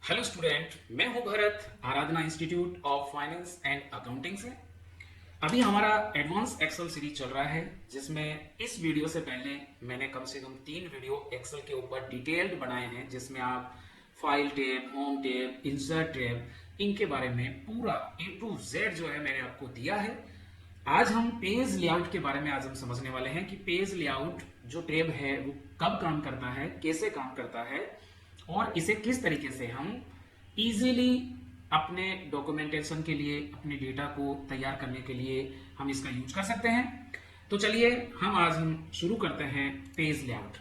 Hello student, मैं हूं Bharat, Aradhana institute of finance and accounting से। अभी हमारा एडवांस एक्सेल सीरीज चल रहा है, जिसमें इस वीडियो से पहले मैंने कम से कम 3 वीडियो एक्सेल के ऊपर डिटेल्ड बनाए हैं, जिसमें आप file tab, home tab, insert tab, इनके बारे में पूरा A to Z जो है मैंने आपको दिया है। आज हम पेज लेआउट के बारे में आज हम समझने वाले हैं कि पेज लेआउट जो टैब है वो कब काम करता है, कैसे काम करता है और इसे किस तरीके से हम इजीली अपने डॉक्यूमेंटेशन के लिए, अपने डेटा को तैयार करने के लिए हम इसका यूज कर सकते हैं। तो चलिए हम शुरू करते हैं पेज लेआउट।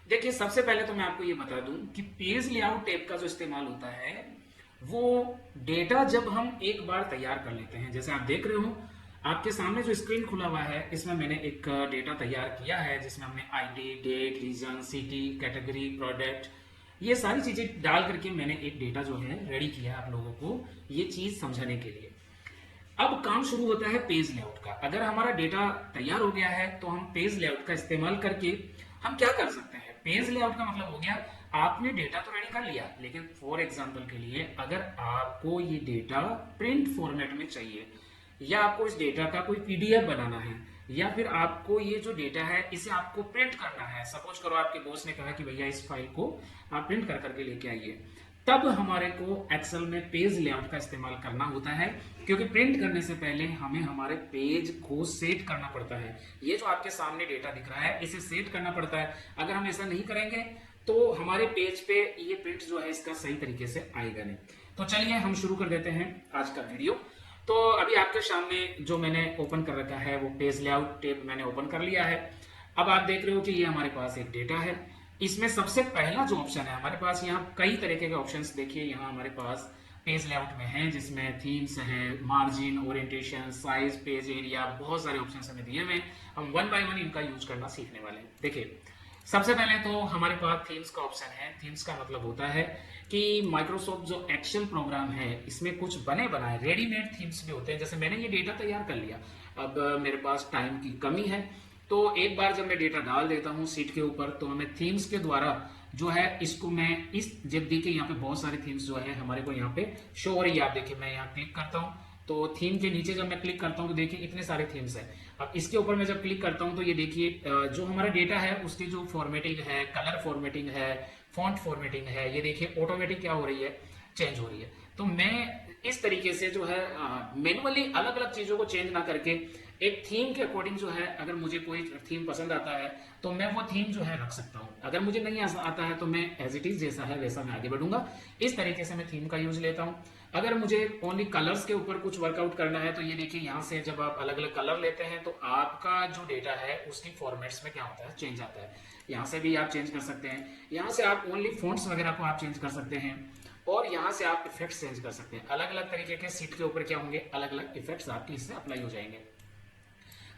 देखिए, सबसे पहले तो मैं आपको ये बता दूं कि पेज लेआउट टैब का जो इस्तेमाल होता है वो डेटा जब हम एक बार तैयार कर लेते हैं। जैसे आप देख रहे हो, आपके सामने जो स्क्रीन खुला हुआ है, इसमें मैंने एक डेटा तैयार किया है, जिसमें हमने ID, date, region, city, category, product, ये सारी चीजें डाल करके मैंने एक डेटा जो है रेडी किया है आप लोगों को ये चीज समझाने के लिए। अब काम शुरू होता है पेज लेआउट का। अगर हमारा डेटा तैयार हो गया है तो हम पेज लेआउट का इस्तेमाल करके हम क्या कर सकते हैं। पेज लेआउट का मतलब हो गया, आपने डेटा तो रेडी कर लिया, लेकिन फॉर एग्जांपल के लिए अगर आपको ये डेटा प्रिंट फॉर्मेट में चाहिए, या आपको इस डेटा का कोई पीडीएफ बनाना है, या फिर आपको ये जो डेटा है इसे आपको प्रिंट करना है। सपोज करो आपके बॉस ने कहा कि भैया इस फाइल को आप प्रिंट कर करके लेके आइए, तब हमारे को एक्सेल में पेज लेआउट का इस्तेमाल करना होता है, क्योंकि प्रिंट करने से पहले हमें हमारे पेज को सेट करना पड़ता है। ये जो आपके सामने डेटा दिख रहा है इसे सेट करना पड़ता है। अगर हम ऐसा नहीं करेंगे तो हमारे पेज पे ये प्रिंट जो है इसका सही तरीके से आएगा नहीं। तो चलिए हम शुरू कर देते हैं आज का वीडियो। तो अभी आपके सामने जो मैंने ओपन कर रखा है वो पेज लेआउट टैब मैंने ओपन कर लिया है। अब आप देख रहे हो कि ये हमारे पास एक डेटा है। इसमें सबसे पहला जो ऑप्शन है हमारे पास, यहाँ कई तरीके के ऑप्शंस देखिए यहाँ हमारे पास पेज लेआउट में है, जिसमें थीम्स है, margin, orientation, size, page area, बहुत सारे ऑप्शंस हमें दिए हुए हैं। हम वन बाय वन इनका यूज करना सीखने वाले हैं। देखिए, सबसे पहले तो हमारे पास थीम्स का ऑप्शन है। थीम्स का मतलब होता है कि माइक्रोसॉफ्ट जो एक्सेल प्रोग्राम है इसमें कुछ बने बनाए रेडीमेड थीम्स भी होते हैं। जैसे मैंने ये डेटा तैयार कर लिया, अब मेरे पास टाइम की कमी है, तो एक बार जब मैं डेटा डाल देता हूँ सीट के ऊपर, तो हमें थीम्स के द्वारा जो है इसको मैं इस जब देखिए यहाँ पे बहुत सारे थीम्स जो है हमारे को यहाँ पे शो हो रही है। आप देखिए, मैं यहाँ क्लिक करता हूँ तो थीम के नीचे जब मैं क्लिक करता हूँ तो देखिए इतने सारे थीम्स है। अब इसके ऊपर मैं जब क्लिक करता हूँ तो ये देखिए जो हमारा डेटा है उसकी जो फॉर्मेटिंग है, कलर फॉर्मेटिंग है, फॉन्ट फॉर्मेटिंग है, ये देखिए ऑटोमेटिक क्या हो रही है, चेंज हो रही है। तो मैं इस तरीके से जो है मैनुअली अलग अलग चीजों को चेंज ना करके एक थीम के अकॉर्डिंग जो है, अगर मुझे कोई थीम पसंद आता है तो मैं वो थीम जो है रख सकता हूँ। अगर मुझे नहीं आता है तो मैं एज इट इज जैसा है वैसा मैं आगे बढ़ूंगा। इस तरीके से मैं थीम का यूज लेता हूँ। अगर मुझे ओनली कलर्स के ऊपर कुछ वर्कआउट करना है तो ये देखिए यहाँ से जब आप अलग अलग कलर लेते हैं तो आपका जो डेटा है उसकी फॉर्मेट्स में क्या होता है, चेंज आता है। यहाँ से भी आप चेंज कर सकते हैं, यहाँ से आप ओनली फॉन्ट्स वगैरह को आप चेंज कर सकते हैं, और यहाँ से आप इफेक्ट्स चेंज कर सकते हैं। अलग अलग तरीके के सीट के ऊपर क्या होंगे, अलग अलग इफेक्ट्स आपके इससे अप्लाई हो जाएंगे।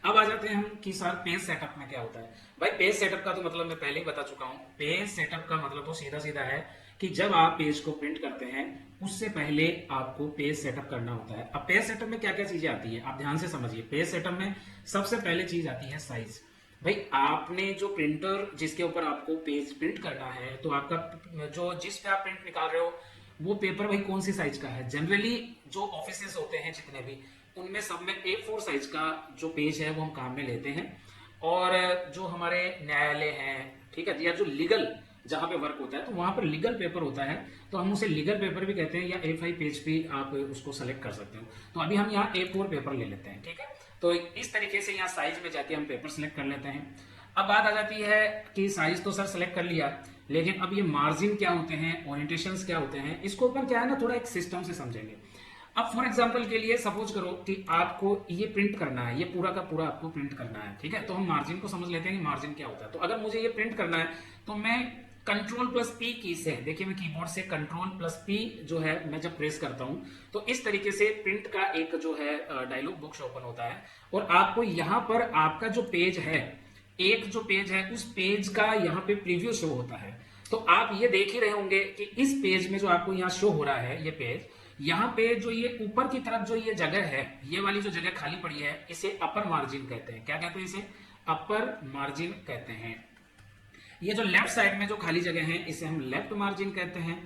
अब आ जाते हैं हम कि सर पेज सेटअप में क्या होता है। भाई पेज सेटअप का तो मतलब मैं पहले ही बता चुका हूँ। पेज सेटअप का मतलब तो सीधा सीधा है कि जब आप पेज को प्रिंट करते हैं उससे पहले आपको पेज सेटअप करना होता है। अब पेज सेटअप में क्या क्या चीजें आती है आप ध्यान से समझिए। पेज सेटअप में सबसे पहले चीज आती है साइज। भाई आपने जो प्रिंटर जिसके ऊपर आपको पेज प्रिंट करना है, तो आपका जो जिस पे आप प्रिंट निकाल रहे हो वो पेपर भाई कौन सी साइज का है। जनरली जो ऑफिसेस होते हैं जितने भी, उनमें सब में A4 साइज का जो पेज है वो हम काम में लेते हैं। और जो हमारे न्यायालय हैं, ठीक है, या जो लीगल जहां पे वर्क होता है तो वहां पर लीगल पेपर होता है, तो हम उसे लीगल पेपर भी कहते हैं, या A5 पेज भी आप उसको सेलेक्ट कर सकते हो। तो अभी हम यहाँ A4 पेपर ले लेते हैं, ठीक है। तो इस तरीके से यहाँ साइज में जाके हम पेपर सेलेक्ट कर लेते हैं। अब बात आ जाती है कि साइज तो सर सेलेक्ट कर लिया, लेकिन अब ये मार्जिन क्या होते हैं, ओरिएंटेशंस क्या होते हैं, इसको ऊपर क्या है ना थोड़ा एक सिस्टम से समझेंगे। अब फॉर एग्जांपल के लिए सपोज करो कि आपको ये प्रिंट करना है, ये पूरा का पूरा आपको प्रिंट करना है, ठीक है। तो हम मार्जिन को समझ लेते हैं कि मार्जिन क्या होता है। तो अगर मुझे ये प्रिंट करना है तो मैं Ctrl+P की से, देखिए मैं कीबोर्ड से Ctrl+P जो है मैं जब प्रेस करता हूं तो इस तरीके से प्रिंट का एक जो है डायलॉग बॉक्स ओपन होता है, और आपको यहां पर आपका जो पेज है, एक जो पेज है उस पेज का यहाँ पे प्रीव्यू शो होता है। तो आप ये देख ही रहे होंगे कि इस पेज में जो आपको यहाँ शो हो रहा है ये पेज, यहाँ पे जो ये ऊपर की तरफ जो ये जगह है, ये वाली जो जगह खाली पड़ी है, इसे अपर मार्जिन कहते हैं। क्या कहते हैं इसे? अपर मार्जिन कहते हैं। ये जो लेफ्ट साइड में जो खाली जगह है इसे हम लेफ्ट मार्जिन कहते हैं।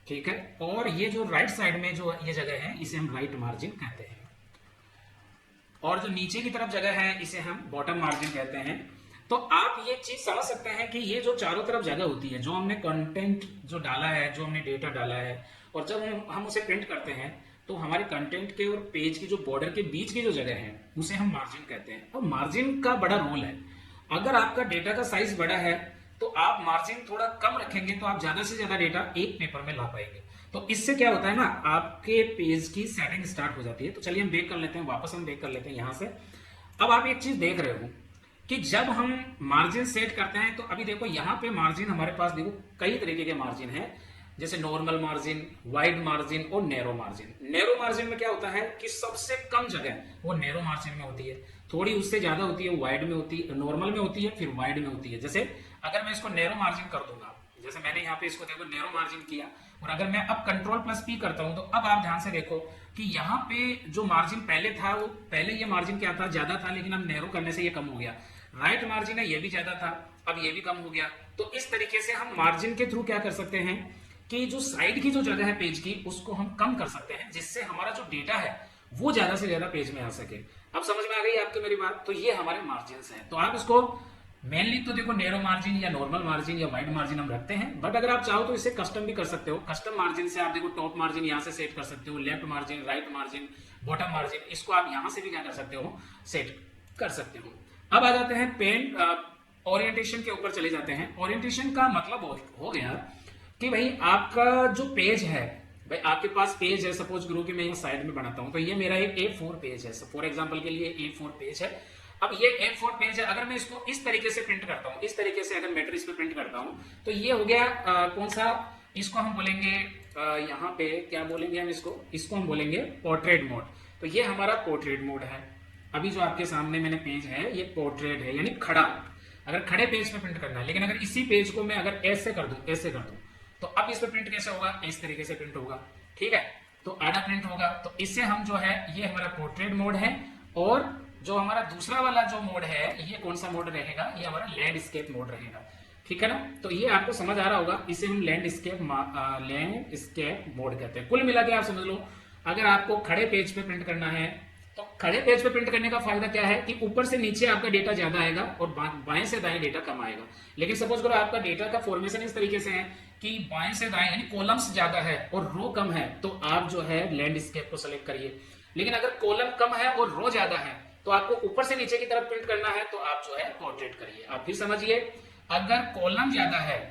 ठीक है। और ये जो राइट साइड में जो ये जगह है इसे हम राइट मार्जिन कहते हैं, और जो नीचे की तरफ जगह है इसे हम बॉटम मार्जिन कहते हैं। तो आप ये चीज समझ सकते हैं कि ये जो चारों तरफ जगह होती है, जो हमने कंटेंट जो डाला है, जो हमने डेटा डाला है, और जब हम उसे प्रिंट करते हैं तो हमारे कंटेंट के और पेज की जो बॉर्डर के बीच की जो जगह है उसे हम मार्जिन कहते हैं। और मार्जिन का बड़ा रोल है। अगर आपका डेटा का साइज बड़ा है तो आप मार्जिन थोड़ा कम रखेंगे तो आप ज्यादा से ज्यादा डेटा एक पेपर में ला पाएंगे। तो इससे क्या होता है ना, आपके पेज की सेटिंग स्टार्ट हो जाती है। तो चलिए हम बेक कर लेते हैं, वापस हम बेक कर लेते हैं यहां से। अब आप एक चीज देख रहे हो कि जब हम मार्जिन सेट करते हैं तो अभी देखो यहाँ पे मार्जिन हमारे पास देखो कई तरीके के मार्जिन है, जैसे नॉर्मल मार्जिन, वाइड मार्जिन और नैरो मार्जिन। नैरो मार्जिन में क्या होता है कि सबसे कम जगह वो नैरो मार्जिन में होती है, थोड़ी उससे ज्यादा होती है वाइड में होती है, नॉर्मल में होती है, फिर वाइड में होती है। जैसे अगर मैं इसको नैरो मार्जिन कर दूंगा, जैसे मैंने यहाँ पे इसको देखो नैरो मार्जिन किया, और अगर मैं अब Ctrl+P करता हूं तो अब आप ध्यान से देखो कि यहाँ पे जो मार्जिन पहले था, वो पहले ये मार्जिन क्या था, ज्यादा था, लेकिन अब नैरो करने से ये कम हो गया। राइट मार्जिन है, ये भी ज्यादा था, अब ये भी कम हो गया। तो इस तरीके से हम मार्जिन के थ्रू क्या कर सकते हैं कि जो साइड की जो जगह है पेज की उसको हम कम कर सकते हैं, जिससे हमारा जो डेटा है वो ज्यादा से ज्यादा पेज में आ सके। अब समझ में आ गई आपको मेरी बात? तो ये हमारे मार्जिन हैं। तो आप इसको मेनली तो देखो नैरो मार्जिन या नॉर्मल मार्जिन या वाइड मार्जिन हम रखते हैं, बट अगर आप चाहो तो इसे कस्टम भी कर सकते हो। कस्टम मार्जिन से आप देखो टॉप मार्जिन यहाँ से सेट कर सकते हो, left margin, right margin, bottom margin, इसको आप यहाँ से भी क्या कर सकते हो, सेट कर सकते हो। अब आ जाते हैं पेन ओरिएंटेशन के ऊपर चले जाते हैं। ओरिएंटेशन का मतलब हो गया कि भाई आपका जो पेज है, भाई आपके पास पेज है, सपोज करो कि मैं यहाँ साइड में बनाता हूँ तो ये मेरा एक A4 पेज है, फॉर एग्जांपल के लिए A4 पेज है। अब ये A4 पेज है, अगर मैं इसको इस तरीके से प्रिंट करता हूँ, इस तरीके से अगर मैट्रिक्स पे प्रिंट करता हूँ तो ये हो गया कौन सा, इसको हम बोलेंगे यहाँ पे क्या बोलेंगे हम इसको हम बोलेंगे पोर्ट्रेट मोड। तो ये हमारा पोर्ट्रेट मोड है। अभी जो आपके सामने मैंने पेज है ये पोर्ट्रेट है, यानी खड़ा, अगर खड़े पेज पे प्रिंट करना है। लेकिन अगर इसी पेज को मैं अगर ऐसे कर दूं तो अब इस पे प्रिंट कैसे होगा, इस तरीके से प्रिंट होगा, ठीक है, तो आधा प्रिंट होगा। तो इससे हम जो है, ये हमारा पोर्ट्रेट मोड है। और जो हमारा दूसरा वाला जो मोड है ये कौन सा मोड रहेगा, ये हमारा लैंडस्केप मोड रहेगा, ठीक है ना। तो ये आपको समझ आ रहा होगा, इसे हम लैंडस्केप मोड कहते हैं। कुल मिला के आप समझ लो, अगर आपको खड़े पेज पे प्रिंट करना है तो खड़े पेज पे प्रिंट करने का फायदा क्या है कि ऊपर से नीचे आपका डेटा ज्यादा आएगा और बाएं से दाएं डेटा कम आएगा। लेकिन सपोज करो आपका डेटा का फॉर्मेशन इस तरीके से है कि बाएं से दाएं यानी कॉलम्स ज्यादा है और रो कम है, तो आप जो है लैंडस्केप को सेलेक्ट करिए। लेकिन अगर कॉलम कम है और रो ज्यादा है तो आपको ऊपर से नीचे की तरफ प्रिंट करना है, तो आप जो है पोर्ट्रेट करिए। आप फिर समझिए, अगर कॉलम ज्यादा है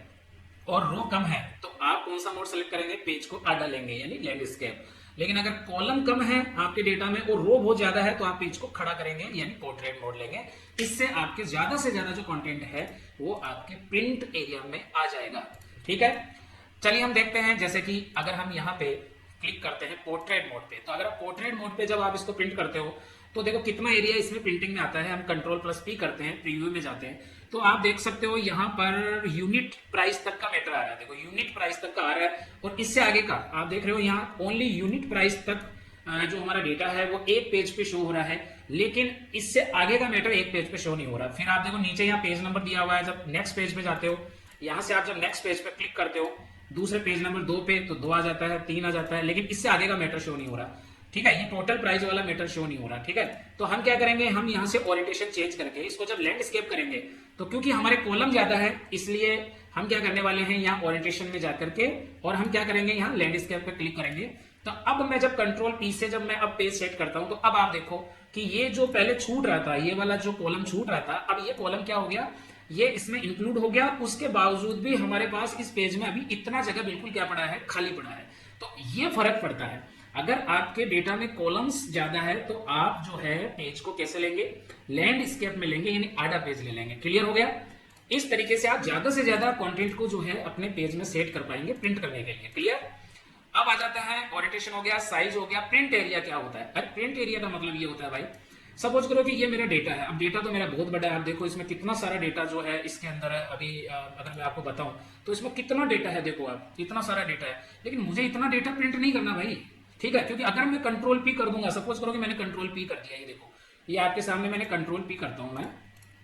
और रो कम है तो आप कौन सा मोड सेलेक्ट करेंगे, पेज को आधा लेंगे यानी लैंडस्केप। लेकिन अगर कॉलम कम है आपके डेटा में और रो बहुत ज्यादा है तो आप पेज को खड़ा करेंगे यानी पोर्ट्रेट मोड लेंगे। इससे आपके ज्यादा से ज्यादा जो कंटेंट है वो आपके प्रिंट एरिया में आ जाएगा, ठीक है। चलिए हम देखते हैं, जैसे कि अगर हम यहाँ पे क्लिक करते हैं पोर्ट्रेट मोड पे, तो अगर आप पोर्ट्रेट मोड पे जब आप इसको प्रिंट करते हो तो देखो कितना एरिया इसमें प्रिंटिंग में आता है। हम Ctrl+P करते हैं, प्रीव्यू में जाते हैं, तो आप देख सकते हो यहाँ पर यूनिट प्राइस तक का मैटर आ रहा है। देखो यूनिट प्राइस तक का आ रहा है, और इससे आगे का आप देख रहे हो यहाँ ओनली यूनिट प्राइस तक जो हमारा डेटा है वो एक पेज पे शो हो रहा है, लेकिन इससे आगे का मैटर एक पेज पे शो नहीं हो रहा। फिर आप देखो नीचे यहाँ पेज नंबर दिया हुआ है, जब नेक्स्ट पेज पे जाते हो, यहाँ से आप जब नेक्स्ट पेज पे क्लिक करते हो दूसरे पेज नंबर 2 पे, तो 2 आ जाता है, 3 आ जाता है, लेकिन इससे आगे का मैटर शो नहीं हो रहा, ठीक है। ये टोटल प्राइस वाला मैटर शो नहीं हो रहा, ठीक है। तो हम क्या करेंगे, हम यहाँ से ओरिएंटेशन चेंज करके इसको जब लैंडस्केप करेंगे तो क्योंकि हमारे कॉलम ज्यादा है इसलिए हम क्या करने वाले हैं, यहाँ ओरिएंटेशन में जाकर के, और हम क्या करेंगे, यहाँ लैंडस्केप पे क्लिक करेंगे। तो अब मैं जब Ctrl+P से जब मैं अब पेज सेट करता हूं तो अब आप देखो कि ये जो पहले छूट रहा था, ये वाला जो कॉलम छूट रहा था, अब ये कॉलम क्या हो गया, ये इसमें इंक्लूड हो गया। उसके बावजूद भी हमारे पास इस पेज में अभी इतना जगह बिल्कुल क्या पड़ा है, खाली पड़ा है। तो ये फर्क पड़ता है। अगर आपके डेटा में कॉलम्स ज्यादा है तो आप जो है पेज को कैसे लेंगे, लैंडस्केप में लेंगे, यानी आधा पेज ले लेंगे। क्लियर हो गया? इस तरीके से आप ज्यादा से ज्यादा कंटेंट को जो है अपने पेज में सेट कर पाएंगे प्रिंट करने के लिए। क्लियर? अब आ जाता है ओरिएंटेशन हो गया, साइज हो गया, प्रिंट एरिया क्या होता है। अरे प्रिंट एरिया का मतलब ये होता है भाई, सपोज करो कि ये मेरा डेटा है। अब डेटा तो मेरा बहुत बड़ा है, आप देखो इसमें कितना सारा डेटा जो है इसके अंदर है। अभी अगर मैं आपको बताऊं तो इसमें कितना डेटा है, देखो आप इतना सारा डेटा है, लेकिन मुझे इतना डेटा प्रिंट नहीं करना भाई, ठीक है। क्योंकि अगर मैं Ctrl+P कर दूंगा, सपोज करो कि मैंने Ctrl+P कर दिया, ये देखो ये आपके सामने मैंने Ctrl+P करता हूं मैं।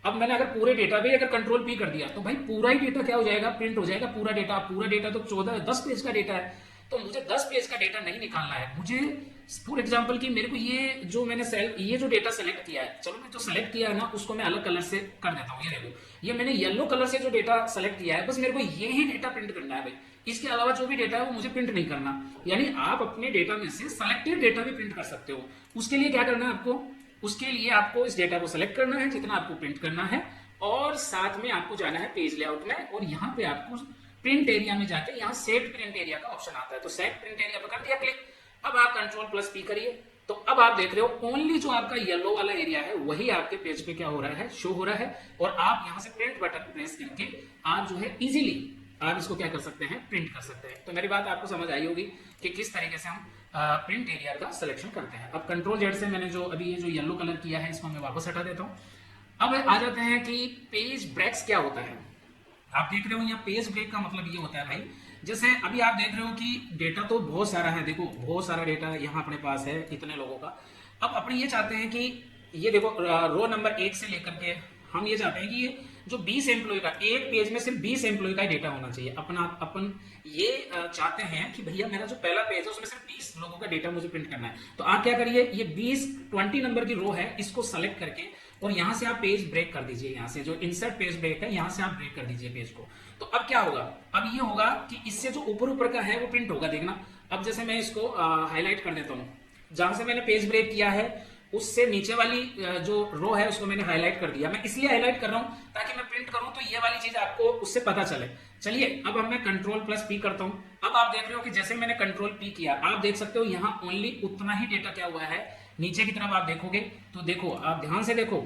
अब मैंने अगर पूरे डेटा पे अगर Ctrl+P कर दिया तो भाई पूरा ही डेटा क्या हो जाएगा, प्रिंट हो जाएगा पूरा डेटा। पूरा डेटा तो 10 पेज का डेटा है, तो मुझे 10 पेज का डेटा नहीं निकालना है। मुझे फॉर एग्जांपल कि मेरे को ये जो डेटा सेलेक्ट किया है, चलो मैं जो सेलेक्ट किया है ना उसको मैं अलग कलर से कर देता हूँ। ये देखो, ये मैंने येलो कलर से जो डेटा सेलेक्ट किया है, बस मेरे को ये ही डेटा प्रिंट करना है भाई। इसके अलावा जो भी डेटा है वो मुझे प्रिंट नहीं करना। यानी आप अपने डेटा में से सेलेक्टेड डेटा भी प्रिंट कर सकते हो। उसके लिए क्या करना है आपको, उसके लिए आपको इस डेटा को सेलेक्ट करना है जितना आपको प्रिंट करना है, और साथ में आपको जाना है पेज लेआउट में, और यहाँ पे आपको प्रिंट एरिया में जाके यहाँ सेट प्रिंट एरिया का ऑप्शन आता है, तो सेट प्रिंट एरिया पर कर दिया क्लिक। अब आप कंट्रोल+P करिए, तो अब आप देख रहे हो ओनली जो आपका येलो वाला एरिया है वही आपके पेज पे क्या हो रहा है, शो हो रहा है। और आप यहाँ से प्रिंट बटन प्रेस करके आप जो है इजीली आप इसको क्या कर सकते हैं, प्रिंट कर सकते हैं। तो मेरी बात आपको समझ आई होगी कि किस तरीके से हम प्रिंट एरिया का सिलेक्शन करते हैं। अब कंट्रोल Z से मैंने जो अभी ये जो येलो कलर किया है इसको मैं वापस हटा देता हूँ। अब आ जाते हैं कि पेज ब्रेक्स क्या होता है। आप देख रहे हो यहाँ पेज ब्रेक का मतलब ये होता है भाई, जैसे अभी आप देख रहे हो कि डेटा तो बहुत सारा है, देखो बहुत सारा डेटा यहाँ अपने पास है इतने लोगों का। अब अपने ये चाहते हैं कि ये देखो रो नंबर 1 से लेकर के हम ये चाहते हैं कि ये जो 20 एम्प्लॉय का, एक पेज में सिर्फ 20 एम्प्लॉय का डेटा होना चाहिए। अपन ये चाहते हैं कि भैया मेरा जो पहला पेज है उसमें सिर्फ 20 लोगों का डेटा मुझे प्रिंट करना है। तो आप क्या करिए, ये 20 नंबर की रो है इसको सेलेक्ट करके और यहां से आप पेज ब्रेक कर दीजिए। यहां से जो इंसर्ट पेज ब्रेक है यहां से आप ब्रेक कर दीजिए पेज को। तो अब क्या होगा, अब ये होगा कि इससे जो ऊपर का है वो प्रिंट होगा, देखना। अब जैसे मैं इसको हाईलाइट कर देता हूँ, जहां से मैंने पेज ब्रेक किया है उससे नीचे वाली जो रो है उसको मैंने हाईलाइट कर दिया। मैं इसलिए हाईलाइट कर रहा हूं ताकि मैं प्रिंट करूं तो ये वाली चीज आपको उससे पता चले। चलिए अब मैं कंट्रोल+P करता हूं। अब आप देख रहे हो कि जैसे मैंने कंट्रोल+P किया, आप देख सकते हो यहाँ ओनली उतना ही डेटा क्या हुआ है। नीचे की तरफ आप देखोगे तो देखो, आप ध्यान से देखो,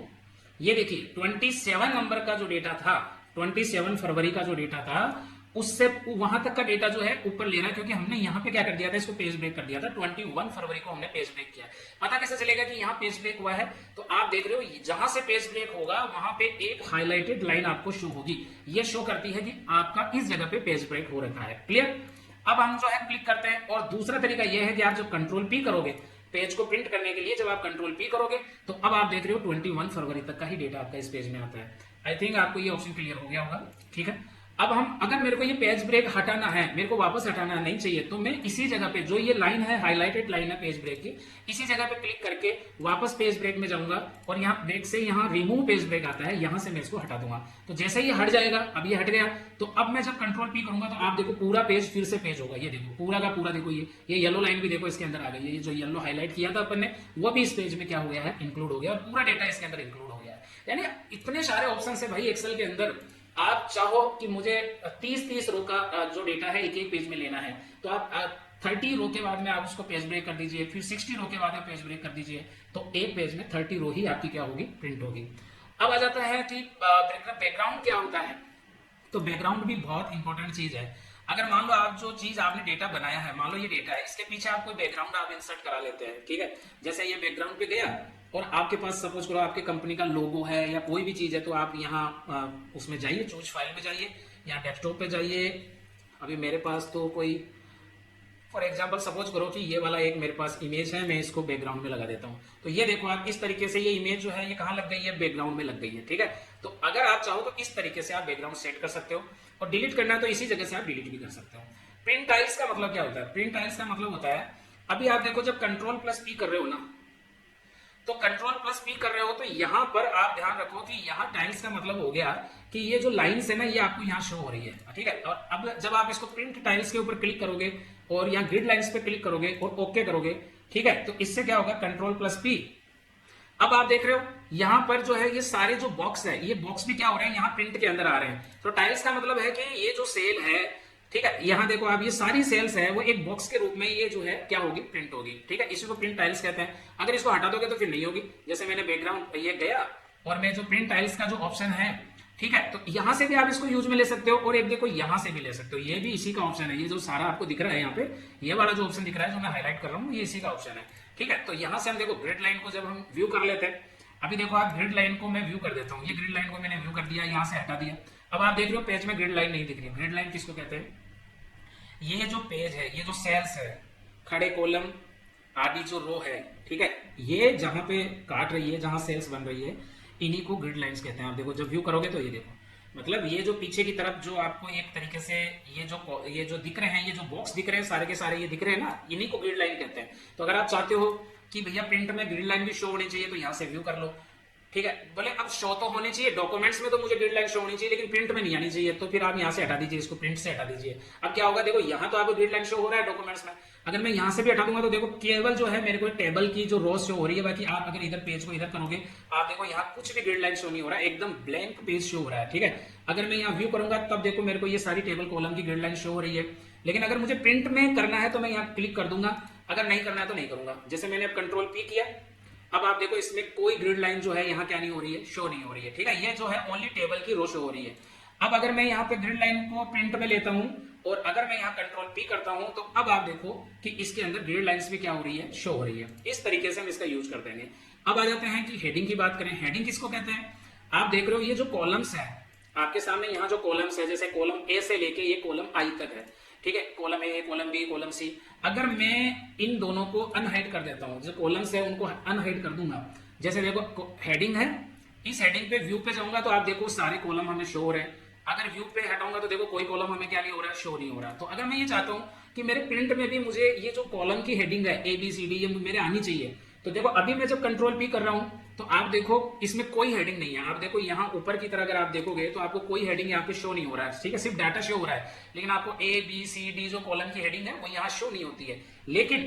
ये देखिए 27 नंबर का जो डेटा था, 27 फरवरी का जो डेटा था उससे वहां तक का डेटा जो है ऊपर लेना है, क्योंकि हमने यहाँ पे क्या कर दिया था, इसको पेज ब्रेक कर दिया था। 21 फरवरी को हमने पेज ब्रेक किया। पता कैसे चलेगा कि यहाँ पेज ब्रेक हुआ है, तो आप देख रहे हो जहां से पेज ब्रेक होगा वहां पे एक हाईलाइटेड लाइन आपको शो होगी। ये शो करती है कि आपका इस जगह पे पेज ब्रेक हो रखा है। क्लियर। अब हम जो है क्लिक करते हैं, और दूसरा तरीका यह है कि आप जब कंट्रोल+P करोगे पेज को प्रिंट करने के लिए, जब आप कंट्रोल+P करोगे तो अब आप देख रहे हो 21 फरवरी तक का ही डेटा आपका इस पेज में आता है। आई थिंक आपको ये ऑप्शन क्लियर हो गया होगा। ठीक है। अब हम अगर मेरे को ये पेज ब्रेक हटाना है, मेरे को वापस हटाना नहीं चाहिए, तो मैं इसी जगह पे जो ये लाइन है, हाईलाइटेड लाइन है पेज ब्रेक की, इसी जगह पे क्लिक करके वापस पेज ब्रेक में जाऊंगा और यहाँ ब्रेक से यहाँ रिमूव पेज ब्रेक आता है, यहां से मैं इसको हटा दूंगा। तो जैसे ये हट जाएगा, अब ये हट गया, तो अब मैं जब कंट्रोल+P करूंगा तो आप देखो पूरा पेज फिर से पेज होगा। ये देखो पूरा का पूरा, देखो ये येलो लाइन भी देखो इसके अंदर आ गई है। ये जो येलो हाईलाइट किया था अपन ने वो भी इस पेज में क्या हो गया है, इंक्लूड हो गया, और पूरा डेटा इसके अंदर इंक्लूड हो गया है। यानी इतने सारे ऑप्शन है भाई एक्सेल के अंदर। आप चाहो कि मुझे 30 रो का जो डेटा है एक पेज में लेना है, तो आप 30 रो के बाद में आप उसको पेज ब्रेक कर दीजिए, फिर 60 रो के बाद में पेज ब्रेक कर दीजिए, तो एक पेज में 30 रो ही आपकी क्या होगी, प्रिंट होगी। अब आ जाता है कि बैकग्राउंड क्या होता है। तो बैकग्राउंड भी बहुत इंपॉर्टेंट चीज है। अगर मान लो आप जो चीज आपने डेटा बनाया है, मान लो ये डेटा है, इसके पीछे आप कोई बैकग्राउंड आप इंसर्ट करा लेते हैं, ठीक है। जैसे ये बैकग्राउंड पे गया और आपके पास सपोज करो आपके कंपनी का लोगो है या कोई भी चीज है, तो आप यहाँ उसमें जाइए, चूज फाइल में जाइए, यहाँ डेस्कटॉप पे जाइए। अभी मेरे पास तो कोई फॉर एग्जाम्पल सपोज करो कि ये वाला एक मेरे पास इमेज है, मैं इसको बैकग्राउंड में लगा देता हूँ। तो ये देखो आप इस तरीके से ये इमेज जो है ये कहाँ लग गई है, बैकग्राउंड में लग गई है। ठीक है। तो अगर आप चाहो तो इस तरीके से आप बैकग्राउंड सेट कर सकते हो, और डिलीट करना है तो इसी जगह से आप डिलीट भी कर सकते हो। प्रिंट टाइल्स का मतलब क्या होता है, प्रिंट टाइल्स का मतलब होता है, अभी आप देखो जब कंट्रोल+P कर रहे हो ना, तो कंट्रोल+P कर रहे हो तो यहाँ पर आप ध्यान रखो कि यहाँ टाइल्स का मतलब हो गया कि ये जो लाइंस है ना ये आपको यहाँ शो हो रही है। ठीक है। और अब जब आप इसको प्रिंट टाइल्स के ऊपर क्लिक करोगे और यहाँ ग्रिड लाइंस पे क्लिक करोगे और ओके करोगे, ठीक है, तो इससे क्या होगा, कंट्रोल+P। अब आप देख रहे हो यहाँ पर जो है ये सारे जो बॉक्स है, ये बॉक्स भी क्या हो रहे हैं, यहाँ प्रिंट के अंदर आ रहे हैं। तो टाइल्स का मतलब है कि ये जो सेल है, ठीक है, यहाँ देखो आप ये सारी सेल्स है वो एक बॉक्स के रूप में ये जो है क्या होगी, प्रिंट होगी। ठीक है। इसी को प्रिंट टाइल्स कहते हैं। अगर इसको हटा दोगे तो फिर नहीं होगी। जैसे मैंने बैकग्राउंड ये गया और मैं जो प्रिंट टाइल्स का जो ऑप्शन है, ठीक है, तो यहां से भी आप इसको यूज में ले सकते हो, और एक देखो यहां से भी ले सकते हो। ये भी इसी का ऑप्शन है। ये जो सारा आपको दिख रहा है यहाँ पे, ये वाला जो ऑप्शन दिख रहा है जो मैं हाईलाइट कर रहा हूँ, ये इसी का ऑप्शन है। ठीक है। तो यहां से हम देखो ग्रिड लाइन को जब हम व्यू कर लेते हैं, अभी देखो आप ग्रिड लाइन को मैं व्यू कर देता हूँ। ये ग्रिड लाइन को मैंने व्यू कर दिया, यहाँ से हटा दिया। अब आप देख रहे हो पेज में ग्रिड लाइन नहीं दिख रही। ग्रिड लाइन किसको कहते हैं, ये जो पेज है, ये जो सेल्स है, खड़े कॉलम आदि जो रो है, ठीक है, ये जहां पे काट रही है, जहां सेल्स बन रही है, इन्हीं को ग्रिड लाइंस कहते हैं। आप देखो जब व्यू करोगे तो ये देखो, मतलब ये जो पीछे की तरफ जो आपको एक तरीके से ये जो दिख रहे हैं, ये जो बॉक्स दिख रहे हैं सारे के सारे ये दिख रहे हैं ना, इन्हीं को ग्रिड लाइन कहते हैं। तो अगर आप चाहते हो कि भैया प्रिंट में ग्रिड लाइन भी शो होनी चाहिए तो यहाँ से व्यू कर लो, ठीक है। बोले अब शो तो होनी चाहिए डॉक्यूमेंट्स में, तो मुझे ग्रिड लाइन शो होनी चाहिए लेकिन प्रिंट में नहीं आनी चाहिए, तो फिर आप यहाँ से हटा दीजिए इसको, प्रिंट से हटा दीजिए। अब क्या होगा, देखो यहाँ तो आपको ग्रिड लाइन शो हो रहा है डॉक्यूमेंट्स में, अगर मैं यहाँ से भी हटा दूंगा तो देखो केवल जो है मेरे को टेबल की जो रोज शो हो रही है, बाकी आप अगर इधर पेज को इधर करोगे आप देखो यहाँ कुछ भी ग्रिड लाइन शो नहीं हो रहा है, एकदम ब्लैंक पेज शो हो रहा है, ठीक है। अगर मैं यहाँ व्यू करूंगा तब देखो मेरे को ये सारी टेबल कॉलम की ग्रिड लाइन शो हो रही है, लेकिन अगर मुझे प्रिंट में करना है तो मैं यहाँ क्लिक कर दूंगा, अगर नहीं करना है तो नहीं करूंगा। जैसे मैंने अब कंट्रोल पी किया, अब आप देखो इसमें कोई ग्रिड लाइन जो है यहाँ क्या नहीं हो रही है, शो नहीं हो रही है, ठीक है। ये जो है ओनली टेबल की रो शो हो रही है। अब अगर मैं यहाँ पे ग्रिड लाइन को प्रिंट में लेता हूँ और अगर मैं यहाँ कंट्रोल पी करता हूँ तो अब आप देखो कि इसके अंदर ग्रिड लाइंस भी क्या हो रही है, शो हो रही है। इस तरीके से हम इसका यूज कर देंगे। अब आ जाते हैं कि हेडिंग की बात करें। हेडिंग किसको कहते हैं? आप देख रहे हो ये जो कॉलम्स है आपके सामने, यहाँ जो कॉलम्स है, जैसे कॉलम ए से लेके ये कॉलम आई तक है, ठीक है। Column A, column B, column C, अगर मैं इन दोनों को अनहाइड कर देता हूँ, जो कॉलम्स है उनको अनहाइड कर दूंगा, जैसे देखो हेडिंग है, इस हेडिंग पे व्यू पे जाऊंगा तो आप देखो सारे कॉलम हमें शो हो रहे हैं। अगर व्यू पे हटाऊंगा तो देखो कोई कॉलम हमें क्या नहीं हो रहा है, शो नहीं हो रहा। तो अगर मैं ये चाहता हूँ कि मेरे प्रिंट में भी मुझे ये जो कॉलम की हेडिंग है ए बी सी डी ये मेरे आनी चाहिए, तो देखो अभी मैं जब कंट्रोल पी कर रहा हूँ तो आप देखो इसमें कोई हेडिंग नहीं है। आप देखो यहाँ ऊपर की तरह अगर आप देखोगे तो आपको कोई हेडिंग यहाँ पे शो नहीं हो रहा है, ठीक है, सिर्फ डाटा शो हो रहा है, लेकिन आपको ए बी सी डी जो कॉलम की हेडिंग है वो यहाँ शो नहीं होती है। लेकिन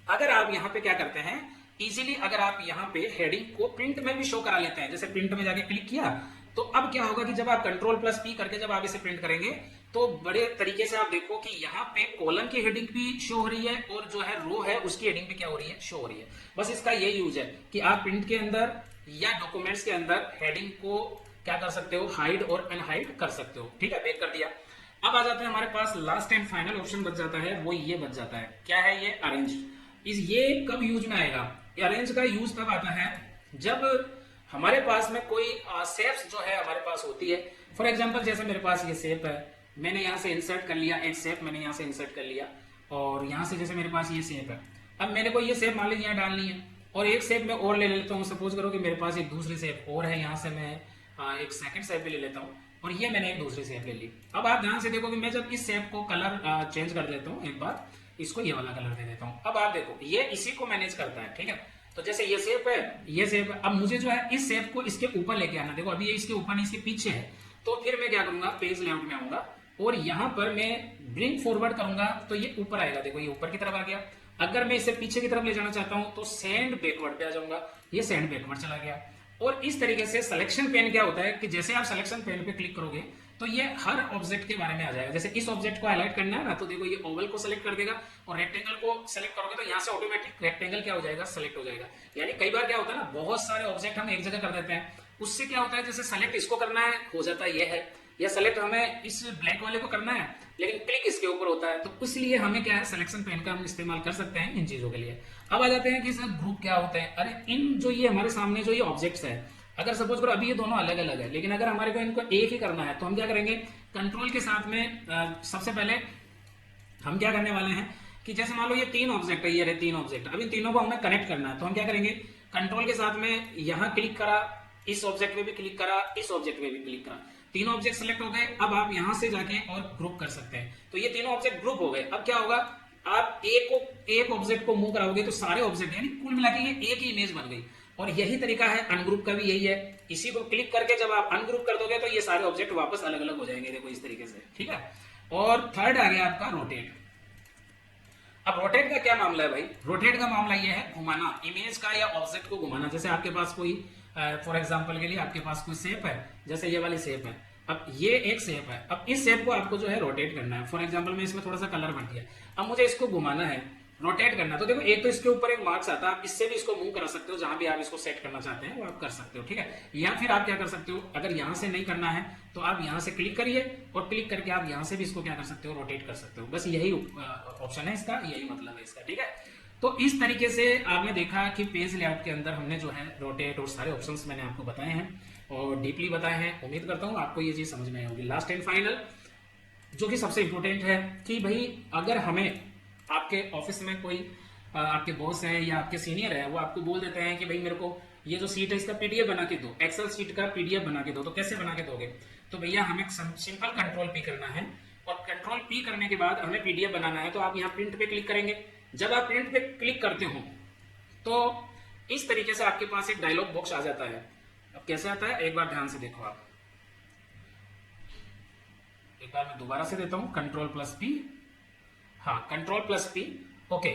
अगर आप यहाँ पे क्या करते हैं, इजीली अगर आप यहाँ पे हेडिंग को प्रिंट में भी शो करा लेते हैं, जैसे प्रिंट में जाके क्लिक किया तो अब क्या होगा कि जब आप कंट्रोल प्लस पी करके जब आप इसे प्रिंट करेंगे तो बड़े तरीके से आप देखो कि यहाँ पे कॉलम की हेडिंग भी शो हो रही है और जो है रो है उसकी हेडिंग भी क्या हो रही है, शो हो रही है। बस इसका ये यूज है कि आप प्रिंट के अंदर या डॉक्यूमेंट्स के अंदर हेडिंग को क्या कर सकते हो, हाइड और अनहाइड कर सकते हो, ठीक है। बैक कर दिया। अब आ जाते हैं हमारे पास लास्ट एंड फाइनल ऑप्शन बच जाता है, वो ये बच जाता है, क्या है ये, अरेंज। ये कब यूज में आएगा? अरेंज का यूज तब आता है जब हमारे पास में कोई शेप्स जो है हमारे पास होती है। फॉर एग्जांपल जैसे मेरे पास ये शेप है, मैंने यहाँ से इंसर्ट कर लिया, एक शेप मैंने यहाँ से इंसर्ट कर लिया और यहाँ से जैसे मेरे पास ये शेप है, अब मेरे को ये शेप मान लीजिए यहाँ डालनी है और एक शेप मैं और ले लेता हूँ। सपोज करो कि मेरे पास एक दूसरी शेप और है, यहाँ से मैं एक सेकंड शेप भी ले लेता हूँ और ये मैंने एक दूसरी शेप ले ली। अब आप ध्यान से देखो कि मैं जब इस शेप को कलर चेंज कर देता हूँ, एक बार इसको ये वाला कलर दे देता हूँ, अब आप देखो ये इसी को मैनेज करता है, ठीक है। तो जैसे ये शेप है, ये शेप है, अब मुझे जो है इस शेप को इसके ऊपर लेके आना। देखो अभी ये इसके ऊपर नहीं, इसके पीछे है, तो फिर मैं क्या करूंगा, पेज लेआउट में आऊंगा और यहाँ पर मैं ब्रिंग फॉरवर्ड करूंगा तो ये ऊपर आएगा। देखो ये ऊपर की तरफ आ गया। अगर मैं इसे पीछे की तरफ ले जाना चाहता हूँ तो सेंड बैकवर्ड पे आ जाऊंगा, ये सेंड बैकवर्ड चला गया। और इस तरीके से सिलेक्शन पेन क्या होता है कि जैसे आप सिलेक्शन पेन पे क्लिक करोगे तो ये हर ऑब्जेक्ट के बारे में आ जाएगा। जैसे इस ऑब्जेक्ट को हाईलाइट करना है ना, तो देखो ये ओवल को सेलेक्ट कर देगा और रेक्टेंगल को सेलेक्ट करोगे तो यहाँ से ऑटोमेटिक रेक्टेंगल क्या हो जाएगा, सेलेक्ट हो जाएगा। यानी कई बार क्या होता है ना, बहुत सारे ऑब्जेक्ट हम एक जगह कर देते हैं, उससे क्या होता है जैसे सेलेक्ट इसको करना है हो जाता है ये है, या सेलेक्ट हमें इस ब्लैक वाले को करना है लेकिन क्लिक इसके ऊपर होता है, तो इसलिए हमें क्या है सिलेक्शन पेन का हम इस्तेमाल कर सकते हैं इन चीजों के लिए। अब आ जाते हैं कि सर ग्रुप क्या होते हैं। अरे इन जो ये हमारे सामने जो ये ऑब्जेक्ट्स है, अगर सपोज करो अभी ये दोनों अलग अलग है लेकिन अगर हमारे को इनको एक ही करना है तो हम क्या करेंगे, कंट्रोल के साथ में सबसे पहले हम क्या करने वाले हैं कि जैसे मान लो ये तीन ऑब्जेक्ट है, ये रहे तीन ऑब्जेक्ट, अब इन तीनों को हमें कनेक्ट करना है तो हम क्या करेंगे, कंट्रोल के साथ में यहाँ क्लिक करा, इस ऑब्जेक्ट में भी क्लिक करा, इस ऑब्जेक्ट में भी क्लिक करा, तीनों ऑब्जेक्ट सेलेक्ट हो गए। अब आप यहां से जाके और ग्रुप कर सकते हैं, तो ये तीनों ऑब्जेक्ट ग्रुप हो गए। अब क्या होगा, आप एक ऑब्जेक्ट को मूव कराओगे तो सारे ऑब्जेक्ट यानी कुल मिला के ये एक ही इमेज बन गई। और यही तरीका है अनग्रुप का भी, यही है। इसी को क्लिक करके जब आप अनग्रुप कर दोगे तो ये सारे ऑब्जेक्ट वापस अलग अलग हो जाएंगे, देखो इस तरीके से, ठीक है। और थर्ड आ गया आपका रोटेट। अब रोटेट का क्या मामला है भाई, रोटेट का मामला ये है घुमाना, इमेज का या ऑब्जेक्ट को घुमाना। जैसे आपके पास कोई फॉर एग्जांपल के लिए आपके पास कोई शेप है, जैसे ये वाली शेप है, अब ये एक शेप है, अब इस शेप को आपको जो है रोटेट करना है। फॉर एग्जांपल मैं इसमें थोड़ा सा कलर भर दिया, अब मुझे इसको घुमाना है, रोटेट करना। तो देखो एक तो इसके ऊपर एक मार्क्स आता है, आप इससे भी इसको मूव करा सकते हो, जहां भी आप इसको सेट करना चाहते हैं वो आप कर सकते हो, ठीक है। या फिर आप क्या कर सकते हो, अगर यहां से नहीं करना है तो आप यहां से क्लिक करिए और क्लिक करके आप यहां से भी इसको क्या कर सकते हो, रोटेट कर सकते हो। बस यही ऑप्शन है इसका, यही मतलब है इसका, ठीक है। तो इस तरीके से आपने देखा कि पेज लेआउट के अंदर हमने जो है रोटेट और सारे ऑप्शंस मैंने आपको बताए हैं और डीपली बताए हैं। उम्मीद करता हूं आपको ये चीज समझ में आई होगी। लास्ट एंड फाइनल जो कि सबसे इंपॉर्टेंट है कि भाई अगर हमें आपके ऑफिस में कोई आपके बॉस है या आपके सीनियर है, वो आपको बोल देते हैं कि भाई मेरे को ये जो सीट है इसका पीडीएफ बना के दो, एक्सेल सीट का पीडीएफ बना के दो। तो कैसे बना के दोगे? तो भैया हमें सिंपल कंट्रोल पी करना है और कंट्रोल पी करने के बाद हमें पीडीएफ बनाना है। तो आप यहाँ प्रिंट पे क्लिक करेंगे। जब आप प्रिंट पे क्लिक करते हो तो इस तरीके से आपके पास एक डायलॉग बॉक्स आ जाता है। अब कैसे आता है एक बार ध्यान से देखो आप। एक बार मैं दोबारा से देता हूं, कंट्रोल प्लस पी, हाँ कंट्रोल प्लस पी, ओके।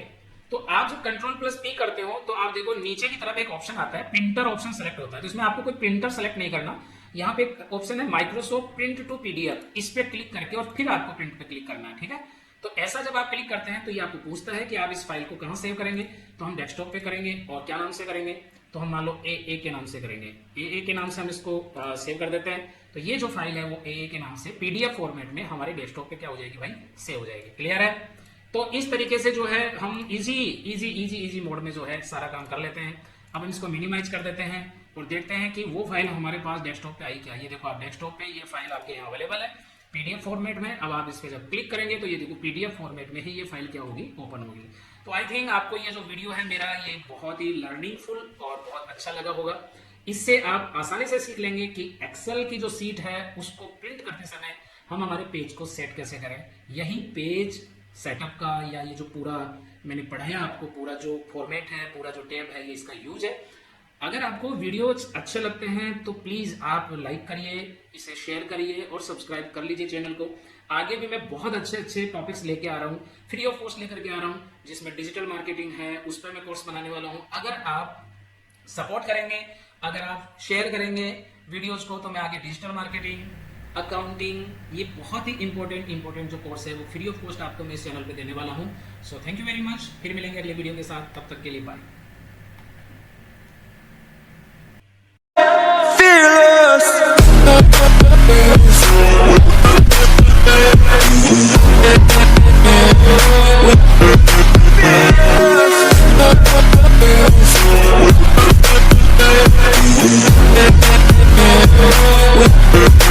तो आप जब कंट्रोल प्लस पी करते हो तो आप देखो नीचे की तरफ एक ऑप्शन आता है, प्रिंटर ऑप्शन सेलेक्ट होता है। तो इसमें आपको कोई प्रिंटर सेलेक्ट नहीं करना, यहाँ पे एक ऑप्शन है माइक्रोसॉफ्ट प्रिंट टू पीडीएफ, इस पे क्लिक करके और फिर आपको प्रिंट पे क्लिक करना है, ठीक है। तो ऐसा जब आप क्लिक करते हैं तो ये आपको पूछता है कि आप इस फाइल को कहां सेव करेंगे। तो हम डेस्कटॉप पे करेंगे और क्या नाम से करेंगे, तो हम मान लो ए के नाम से करेंगे। ए के नाम से हम इसको सेव कर देते हैं। तो ये जो फाइल है वो ए के नाम से पीडीएफ फॉर्मेट में हमारे डेस्कटॉप पे क्या हो जाएगी भाई, सेव हो जाएगी। क्लियर है? तो इस तरीके से जो है हम इजी मोड में जो है सारा काम कर लेते हैं। अब हम इसको मिनिमाइज कर देते हैं और देखते हैं कि वो फाइल हमारे पास डेस्कटॉप पे आई क्या। ये देखो आप डेस्कटॉप पे ये फाइल आपके यहाँ अवेलेबल है पीडीएफ फॉर्मेट में। अब आप इस पे जब क्लिक करेंगे तो ये देखो पीडीएफ फॉर्मेट में ही ये फाइल क्या होगी, ओपन होगी। तो आई थिंक आपको ये जो वीडियो है मेरा ये बहुत ही लर्निंगफुल और बहुत अच्छा लगा होगा। इससे आप आसानी से सीख लेंगे कि एक्सेल की जो सीट है उसको प्रिंट करते समय हम हमारे पेज को सेट कैसे करें। यही पेज सेटअप का या ये जो पूरा मैंने पढ़ाया आपको, पूरा जो फॉर्मेट है, पूरा जो टैब है, ये इसका यूज है। अगर आपको वीडियोज अच्छे लगते हैं तो प्लीज आप लाइक करिए, इसे शेयर करिए और सब्सक्राइब कर लीजिए चैनल को। आगे भी मैं बहुत अच्छे टॉपिक्स लेके आ रहा हूँ, फ्री ऑफ कॉस्ट लेकर के आ रहा हूँ, जिसमें डिजिटल मार्केटिंग है, उस पर मैं कोर्स बनाने वाला हूँ। अगर आप सपोर्ट करेंगे, अगर आप शेयर करेंगे वीडियोज को, तो मैं आगे डिजिटल मार्केटिंग, अकाउंटिंग, ये बहुत ही इंपॉर्टेंट जो कोर्स है वो फ्री ऑफ कॉस्ट आपको मैं इस चैनल पे देने वाला हूँ। So thank you very much. फिर मिलेंगे अगले वीडियो के साथ, तब तक के लिए bye. We'll be right back.